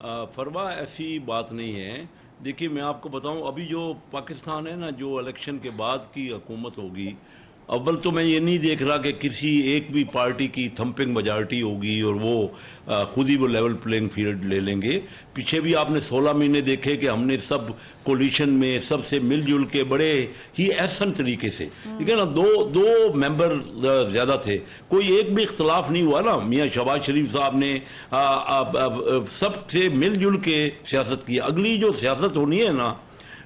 फरवा ऐसी बात नहीं है। देखिए मैं आपको बताऊं, अभी जो पाकिस्तान है ना, जो इलेक्शन के बाद की हुकूमत होगी, अव्वल तो मैं ये नहीं देख रहा कि किसी एक भी पार्टी की थंपिंग मेजॉरिटी होगी और वो खुद ही वो लेवल प्लेइंग फील्ड ले लेंगे। पीछे भी आपने 16 महीने देखे कि हमने सब कोलिशन में सबसे मिलजुल के बड़े ही एहसन तरीके से, ठीक है ना, दो मेंबर ज़्यादा थे, कोई एक भी इख्तलाफ नहीं हुआ ना। मियाँ शहबाज शरीफ साहब ने सबसे मिलजुल के सियासत की। अगली जो सियासत होनी है ना,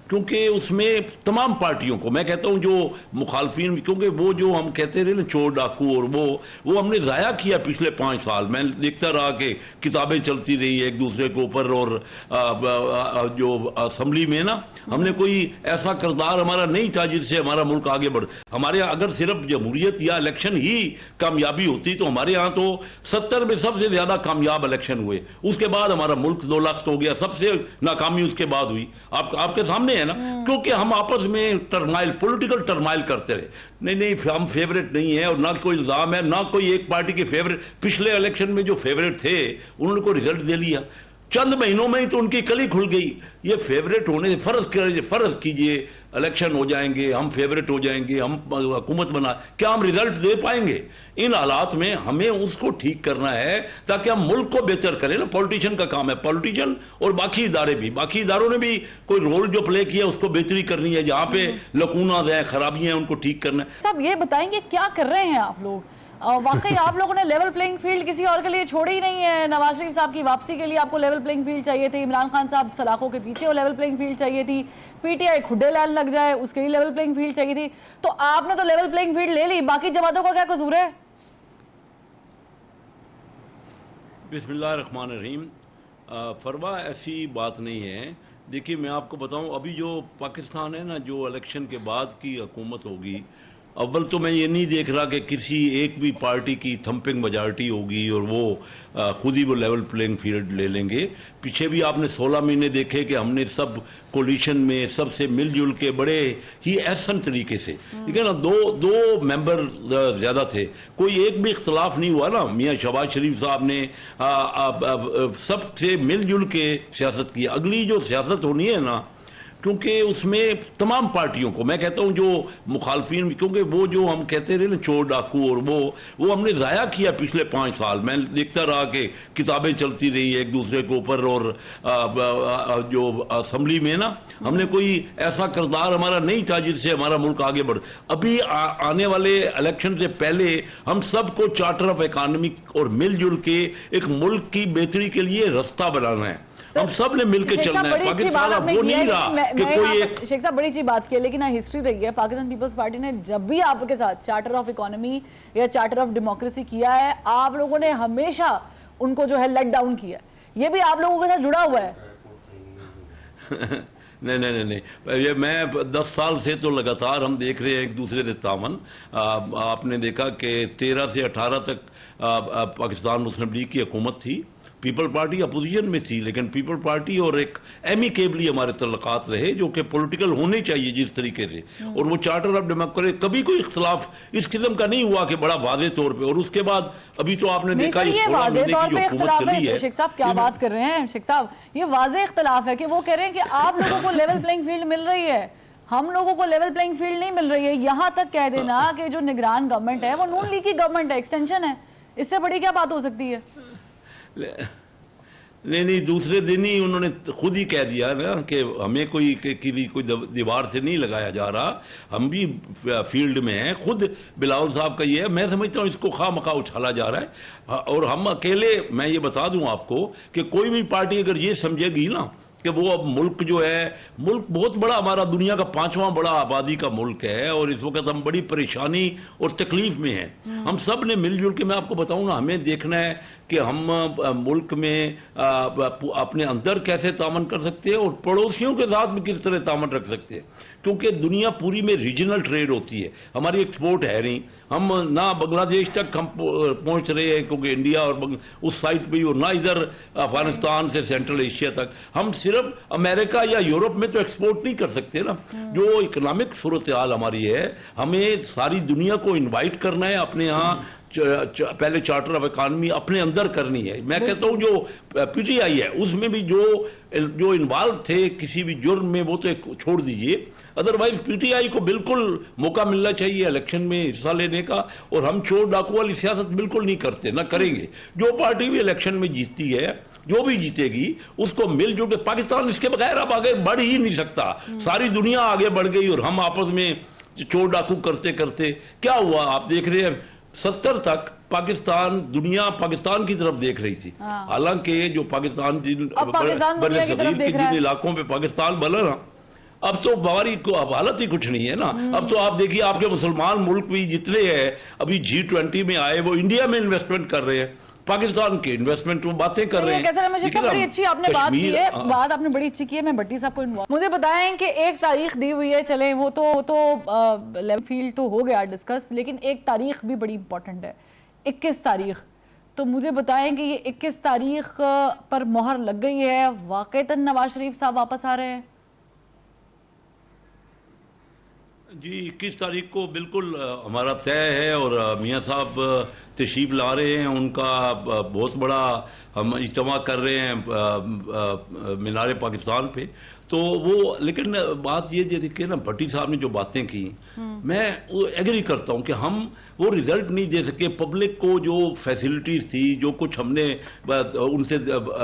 क्योंकि उसमें तमाम पार्टियों को, मैं कहता हूं जो मुखालफिन, क्योंकि वो जो हम कहते रहे ना चोर डाकू, और वो हमने ज़ाया किया पिछले 5 साल। मैं देखता रहा कि किताबें चलती रही एक दूसरे के ऊपर, और जो असम्बली में ना हमने कोई ऐसा किरदार हमारा नहीं था जिससे हमारा मुल्क आगे बढ़। हमारे यहाँ अगर सिर्फ जमहूरियत या इलेक्शन ही कामयाबी होती तो हमारे यहाँ तो 70 में सबसे ज़्यादा कामयाब इलेक्शन हुए, उसके बाद हमारा मुल्क 2 लाख हो गया, सबसे नाकामी उसके बाद हुई। आपके सामने है ना, क्योंकि हम आपस में टर्माइल, पॉलिटिकल टर्माइल करते रहे। नहीं हम फेवरेट नहीं है, और ना कोई इल्जाम है, ना कोई एक पार्टी के फेवरेट। पिछले इलेक्शन में जो फेवरेट थे उन्होंने को रिजल्ट दे लिया, चंद महीनों में ही तो उनकी कली खुल गई। ये फेवरेट होने से फर्ज कीजिए, इलेक्शन हो जाएंगे, हम फेवरेट हो जाएंगे, हम हुकूमत बना, क्या हम रिजल्ट दे पाएंगे? इन हालात में हमें उसको ठीक करना है ताकि हम मुल्क को बेहतर करें ना। पॉलिटिशियन का काम है, पॉलिटिशियन और बाकी इदारों ने भी कोई रोल जो प्ले किया उसको बेहतरी करनी है। जहाँ पे लकूनाज हैं, खराबियां हैं, उनको ठीक करना है। सब ये बताएंगे क्या कर रहे हैं आप लोग? वाकई आप लोगों ने लेवल प्लेइंग फील्ड किसी और के लिए छोड़ी ही नहीं है। नवाज शरीफ साहब की वापसी के लिए आपको लेवल प्लेइंग फील्ड चाहिए थी, इमरान खान साहब सलाखों के पीछे वो लेवल प्लेइंग फील्ड चाहिए थी, पीटीआई खुडे लाल लग जाए उसके लिए लेवल प्लेइंग फील्ड चाहिए थी। तो आपने तो लेवल प्लेइंग फील्ड ले ली, बाकी जमातों का क्या कसूर है? बिस्मिल्लाहिर्रहमानिर्रहीम। फरवा ऐसी बात नहीं है। देखिए मैं आपको बताऊं, अभी जो पाकिस्तान है ना, जो इलेक्शन के बाद की हुकूमत होगी, अव्वल तो मैं ये नहीं देख रहा कि किसी एक भी पार्टी की थंपिंग मेजॉरिटी होगी और वो खुद ही वो लेवल प्लेइंग फील्ड ले लेंगे। पीछे भी आपने 16 महीने देखे कि हमने सब कोलिशन में सबसे मिलजुल के बड़े ही एहसन तरीके से, ठीक है ना, दो मेंबर ज़्यादा थे, कोई एक भी इख्तलाफ नहीं हुआ ना। मियाँ शहबाज शरीफ साहब ने सबसे मिलजुल के सियासत की। अगली जो सियासत होनी है ना, क्योंकि उसमें तमाम पार्टियों को, मैं कहता हूं जो मुखालफिन, क्योंकि वो जो हम कहते रहे ना चोर डाकू, और वो हमने ज़ाया किया पिछले 5 साल। मैं देखता रहा कि किताबें चलती रही एक दूसरे के ऊपर, और जो असम्बली में ना हमने कोई ऐसा किरदार हमारा नहीं था जिससे हमारा मुल्क आगे बढ़। अभी आने वाले इलेक्शन से पहले हम सबको चार्टर ऑफ इकॉनमिक और मिलजुल के एक मुल्क की बेहतरी के लिए रास्ता बनाना है। हम सब ने मिलकर चलना है। पाकिस्तान वो नहीं रहा कि कोई एक। शेख साहब बड़ी अच्छी बात की है, लेकिन हिस्ट्री रही है, पाकिस्तान पीपल्स पार्टी ने जब भी आपके साथ चार्टर ऑफ इकोनॉमी या चार्टर ऑफ डेमोक्रेसी किया है, आप लोगों ने हमेशा उनको जो है लेट डाउन किया है। ये भी आप लोगों के साथ जुड़ा हुआ है। नहीं, ये मैं 10 साल से तो लगातार हम देख रहे हैं एक दूसरे से तामन। आपने देखा कि 13 से 18 तक पाकिस्तान मुस्लिम लीग की हुकूमत थी, पीपल पार्टी अपोजिशन में थी, लेकिन पीपल पार्टी और एक एमिकेबली हमारे तल्लुकात रहे जो कि पॉलिटिकल होने चाहिए जिस तरीके से। और वो चार्टर ऑफ डेमोक्रेसी, कभी कोई इख्तलाफ इस किस्म का नहीं हुआ कि बड़ा वाज़े तौर पे। और उसके बाद अभी तो आपने देखा ये वाज़े तौर पे इख्तलाफ है। शेख साहब क्या बात कर रहे हैं? शेख साहब ये वाज़े इख्तलाफ है कि वो कह रहे हैं कि आप लोगों को लेवल प्लेइंग फील्ड मिल रही है, हम लोगों को लेवल प्लेइंग फील्ड नहीं मिल रही है। यहाँ तक कह देना कि जो निगरान गवर्नमेंट है वो नून लीग की गवर्नमेंट है, एक्सटेंशन है। इससे बड़ी क्या बात हो सकती है? नहीं, दूसरे दिन ही उन्होंने खुद ही कह दिया ना कि हमें कोई दीवार से नहीं लगाया जा रहा, हम भी फील्ड में हैं। खुद बिलावल साहब का ये है, मैं समझता हूँ इसको खामखा उछाला जा रहा है। और हम अकेले, मैं ये बता दूं आपको कि कोई भी पार्टी अगर ये समझेगी ना कि वो अब मुल्क जो है, मुल्क बहुत बड़ा, हमारा दुनिया का 5वां बड़ा आबादी का मुल्क है, और इस वक्त हम बड़ी परेशानी और तकलीफ में हैं। हम सब ने मिलजुल के, मैं आपको बताऊं ना, हमें देखना है कि हम मुल्क में अपने अंदर कैसे तामन कर सकते हैं और पड़ोसियों के साथ में किस तरह तामन रख सकते हैं। क्योंकि दुनिया पूरी में रीजनल ट्रेड होती है, हमारी एक्सपोर्ट है नहीं। हम ना बांग्लादेश तक हम पहुंच रहे हैं क्योंकि इंडिया और उस साइड पे, और ना इधर अफगानिस्तान से सेंट्रल एशिया तक। हम सिर्फ अमेरिका या यूरोप में तो एक्सपोर्ट नहीं कर सकते ना। जो इकोनॉमिक सूरत हाल हमारी है, हमें सारी दुनिया को इन्वाइट करना है अपने यहाँ पहले चार्टर ऑफ इकॉनमी अपने अंदर करनी है। मैं कहता हूं जो पीटीआई है उसमें भी जो इन्वॉल्व थे किसी भी जुर्म में वो तो छोड़ दीजिए, अदरवाइज पीटीआई को बिल्कुल मौका मिलना चाहिए इलेक्शन में हिस्सा लेने का। और हम चोर डाकू वाली सियासत बिल्कुल नहीं करते, ना करेंगे। जो पार्टी भी इलेक्शन में जीतती है, जो भी जीतेगी, उसको मिलजुल के, पाकिस्तान इसके बगैर अब आगे बढ़ ही नहीं सकता। सारी दुनिया आगे बढ़ गई और हम आपस में चोर डाकू करते करते क्या हुआ आप देख रहे हैं। 70 तक दुनिया पाकिस्तान की तरफ देख रही थी, हालांकि जो पाकिस्तान जिन इलाकों पे पाकिस्तान बना ना, अब तो बारी को अब हालत ही कुछ नहीं है ना। अब तो आप देखिए आपके मुसलमान मुल्क भी जितने हैं अभी G20 में आए, वो इंडिया में इन्वेस्टमेंट कर रहे हैं, पाकिस्तान के इन्वेस्टमेंट में बातें कर रहे हैं। बड़ी अच्छी आपने बात की है, बात आपने बड़ी अच्छी की है। मैं भट्टी साहब को इन्वॉल्व, मुझे बताएं कि एक तारीख दी हुई है, चले वो तो लेवल फील्ड तो हो गया डिस्कस, लेकिन एक तारीख भी बड़ी इंपॉर्टेंट है, 21 तारीख। तो मुझे बताएं कि ये 21 तारीख पर मोहर लग गई है, वाकईतन नवाज शरीफ साहब वापस आ रहे हैं? जी 21 तारीख को बिल्कुल हमारा तय है और मियाँ साहब तशरीफ ला रहे हैं, उनका बहुत बड़ा हम इज्तिमा कर रहे हैं मीनार पाकिस्तान पे। तो वो लेकिन बात ये देखिए ना, भट्टी साहब ने जो बातें की मैं वो एग्री करता हूँ कि हम वो रिजल्ट नहीं दे सके। पब्लिक को जो फैसिलिटीज थी, जो कुछ हमने उनसे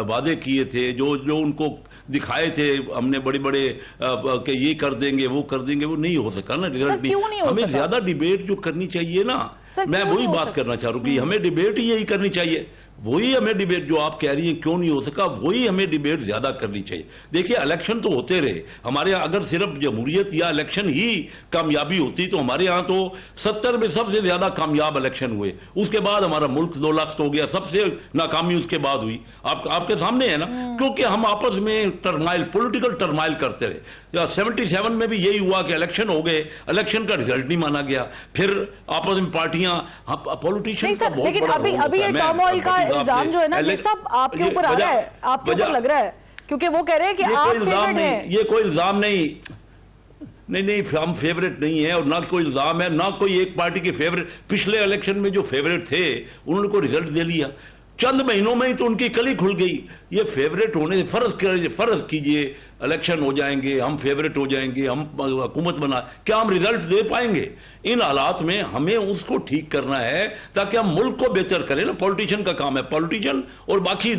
वादे किए थे, जो उनको दिखाए थे हमने बड़े बड़े कि ये कर देंगे वो कर देंगे, वो नहीं हो सका ना रिजल्ट भी। हमें ज्यादा डिबेट जो करनी चाहिए ना, मैं वही बात करना चाह रहा हूँ कि हमें डिबेट ही यही करनी चाहिए। वही हमें डिबेट जो आप कह रही हैं क्यों नहीं हो सका, वही हमें डिबेट ज्यादा करनी चाहिए। देखिए इलेक्शन तो होते रहे हमारे यहाँ, अगर सिर्फ जमहूरियत या इलेक्शन ही कामयाबी होती तो हमारे यहाँ तो 70 में सबसे ज्यादा कामयाब इलेक्शन हुए, उसके बाद हमारा मुल्क 2 लाख हो गया, सबसे नाकामी उसके बाद हुई। आपके सामने है ना, क्योंकि हम आपस में टर्माइल, पॉलिटिकल टर्माइल करते रहे। 77 में भी यही हुआ कि इलेक्शन हो गए, इलेक्शन का रिजल्ट नहीं माना गया, फिर आपस में पार्टियां पॉलिटिशियन। लेकिन अभी ये टर्मोइल का इल्जाम जो है ना शेख साहब आपके ऊपर आ रहा है, आपके ऊपर लग रहा है, क्योंकि वो कह रहे हैं कि आप फेवरेट हैं। ये कोई इल्जाम नहीं, हम फेवरेट नहीं है और ना कोई इल्जाम है, ना कोई एक पार्टी के फेवरेट। पिछले इलेक्शन में जो फेवरेट थे उन्होंने को रिजल्ट दे लिया, चंद महीनों में ही तो उनकी कली खुल गई। ये फेवरेट होने से फर्ज कीजिए इलेक्शन हो जाएंगे, हम फेवरेट हो जाएंगे, हम हुकूमत बना, क्या हम रिजल्ट दे पाएंगे? इन हालात में हमें उसको ठीक करना है ताकि हम मुल्क को बेहतर करें ना। पॉलिटिशियन का काम है, पॉलिटिशियन और बाकी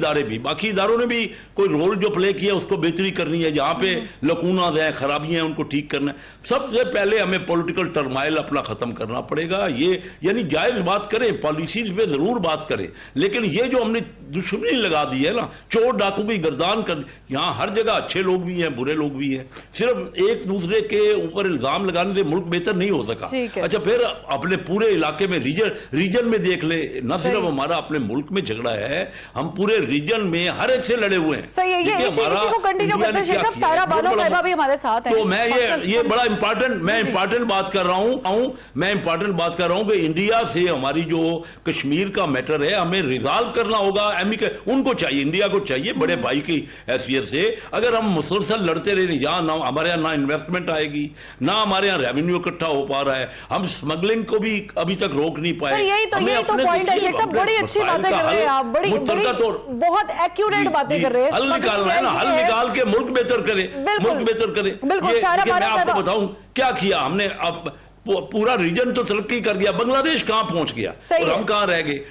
इदारों ने भी कोई रोल जो प्ले किया उसको बेहतरी करनी है। जहाँ पे लकूनाज हैं, खराबियां हैं, उनको ठीक करना है। सबसे पहले हमें पॉलिटिकल टर्माइल अपना खत्म करना पड़ेगा। ये यानी जायज बात करें, पॉलिसीज पे जरूर बात करें, लेकिन ये जो हमने दुश्मनी लगा दी है ना, चोर डाकू भी गर्दान कर, यहाँ हर जगह अच्छे लोग भी हैं, बुरे लोग भी हैं। सिर्फ एक दूसरे के ऊपर इल्जाम लगाने से मुल्क बेहतर नहीं हो सका। अच्छा फिर अपने पूरे इलाके में रीजन में देख ले, न सिर्फ हमारा अपने मुल्क में झगड़ा है, हम पूरे रीजन में हर एक से लड़े हुए हैं। सही है, ये इसी को कंटिन्यू करते हैं शेख साहब। सारा बानो साहिबा भी हमारे साथ हैं। तो मैं ये बड़ा इंपॉर्टेंट बात कर रहा हूं कि इंडिया से हमारी जो कश्मीर का मैटर है हमें रिजॉल्व करना होगा। उनको चाहिए, इंडिया को चाहिए बड़े भाई की हैसियत से। अगर हम मुसलसल लड़ते रहे, यहाँ ना हमारे यहाँ ना इन्वेस्टमेंट आएगी, ना हमारे यहाँ रेवेन्यू इकट्ठा हो पा रहा है, हम स्मगलिंग को भी अभी तक रोक नहीं पाए। यही तो पॉइंट है शेख साहब, बड़ी अच्छी बातें कर रहे हैं आप, बड़ी बहुत एक्यूरेट बातें कर रहे हैं। हल निकालना है ना, हल निकाल के मुल्क बेहतर करे, मुल्क बेहतर करे। मैं आपको बताऊं क्या किया हमने। अब पूरा रीजन तो तरक्की कर गया, बांग्लादेश कहां पहुंच गया और हम कहां रह गए।